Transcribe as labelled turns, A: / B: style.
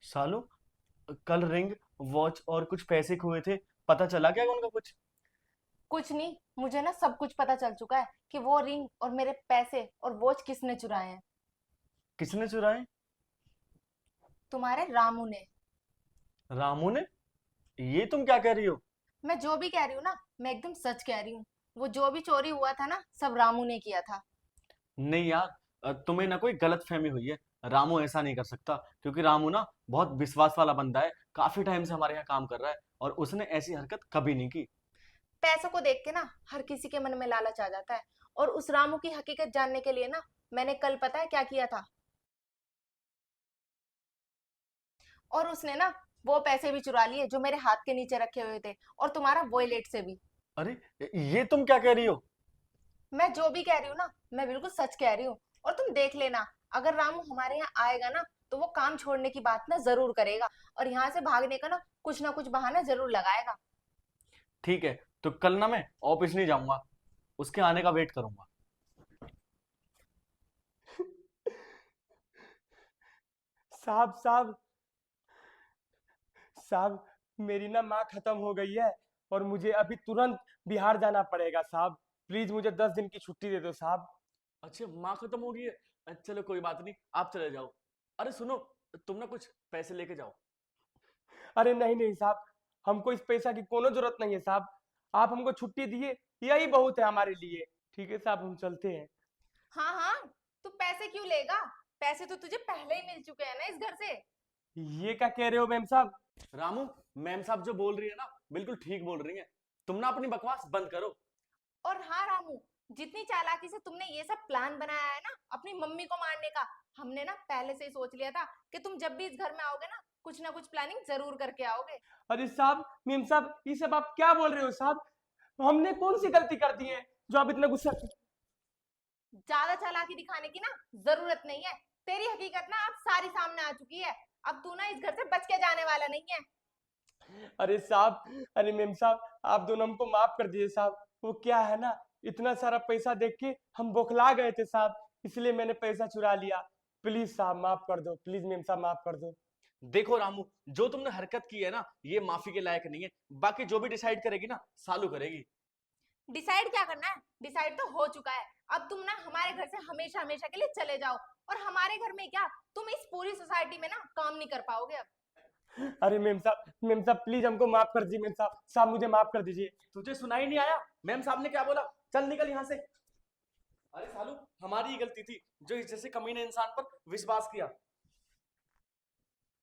A: सालू, कल ring, watch और कुछ पैसे खोए थे। पता चला क्या उनका कुछ?
B: कुछ नहीं, मुझे ना सब कुछ पता चल चुका है कि वो रिंग और मेरे पैसे और वॉच किसने चुराए हैं।
A: किसने चुराए?
B: तुम्हारे रामू ने।
A: रामू ने? ये तुम क्या कह रही हो?
B: मैं जो भी कह रही हूँ ना, मैं एकदम सच कह रही हूँ। वो जो भी चोरी हुआ था ना, सब रामू ने किया था।
A: नहीं यार, तुम्हें ना कोई गलत फहमी हुई है। रामू ऐसा नहीं कर सकता, क्योंकि रामू ना बहुत विश्वास वाला बंदा है। काफी टाइम से हमारे यहाँ काम कर रहा है और उसने ऐसी हरकत कभी नहीं की।
B: पैसों को देख के ना हर किसी के मन में लालच आ जाता है। और उस रामू की हकीकत जानने के लिए ना, मैंने कल पता है क्या किया था। और उसने ना वो पैसे भी चुरा लिए जो मेरे हाथ के नीचे रखे हुए थे, और तुम्हारा वॉलेट से भी।
A: अरे, ये तुम क्या कह रही हो?
B: मैं जो भी कह रही हूँ ना, मैं बिल्कुल सच कह रही हूँ। और तुम देख लेना, अगर रामू हमारे यहाँ आएगा ना, तो वो काम छोड़ने की बात ना जरूर करेगा। और यहाँ से भागने का ना कुछ बहाना जरूर लगाएगा।
A: ठीक है, तो कल ना मैं ऑफिस नहीं जाऊंगा, उसके आने का वेट करूंगा।
C: साहब साहब साहब, मेरी ना माँ खत्म हो गई है और मुझे अभी तुरंत बिहार जाना पड़ेगा साहब। प्लीज मुझे 10 दिन की छुट्टी दे दो साहब।
A: अच्छा, माँ खत्म हो गई है। चलो कोई बात नहीं, आप चले जाओ। अरे सुनो, तुम ना कुछ पैसे लेके जाओ।
C: अरे नहीं नहीं साहब, हमको इस पैसा की कोनो जरूरत नहीं है साहब। आप हमको छुट्टी दिए, यही बहुत है हमारे लिए। ठीक है साहब, हम चलते हैं।
B: हाँ हाँ, तू पैसे क्यों लेगा? पैसे तो तुझे पहले ही मिल चुके हैं ना इस घर से।
C: ये क्या कह रहे हो मैम साहब?
A: रामू, मैम साहब जो बोल रही है ना, बिल्कुल ठीक बोल रही है। तुम ना अपनी बकवास बंद करो।
B: और हाँ रामू, जितनी चालाकी से तुमने ये सब प्लान बनाया है ना अपनी मम्मी को मारने का, हमने ना पहले से ही सोच लिया था कि तुम जब भी इस घर में आओगे ना कुछ प्लानिंग जरूर करके आओगे।
C: अरे साहब, मैम साहब, ये सब आप क्या बोल रहे हो साहब? हमने कौन सी गलती कर दी है जो आप इतना गुस्सा?
B: ज्यादा चालाकी दिखाने की ना जरूरत नहीं है। तेरी हकीकत ना अब सारी सामने आ चुकी है। अब तू ना इस घर से बच के जाने वाला नहीं है।
C: अरे साहब, अरे मेम साहब, आप दोनों हमको माफ कर दीजिए साहब। वो क्या है ना, इतना सारा पैसा देख के हम बौखला गए थे साहब, इसलिए मैंने पैसा चुरा लिया। प्लीज साहब माफ कर दो, प्लीज मेम साहब माफ कर दो।
A: देखो रामू, जो तुमने हरकत की है ना, ये माफी के लायक नहीं है। बाकी जो भी डिसाइड करेगी ना, सालू करेगी।
B: डिसाइड क्या करना है? डिसाइड तो हो चुका है। अब तुम ना हमारे घर से हमेशा हमेशा के लिए चले जाओ। और हमारे घर में क्या, तुम इस पूरी सोसाइटी में ना काम नहीं कर पाओगे अब।
C: अरे मेम साहब प्लीज हमको माफ कर दीजिए। मेम साहब, साहब मुझे माफ कर दीजिए।
A: तुझे सुनाई नहीं आया मैम साहब ने क्या बोला? चल निकल यहाँ से। अरे सालू, हमारी ही गलती थी जो इस जैसे कमीने इंसान पर विश्वास किया।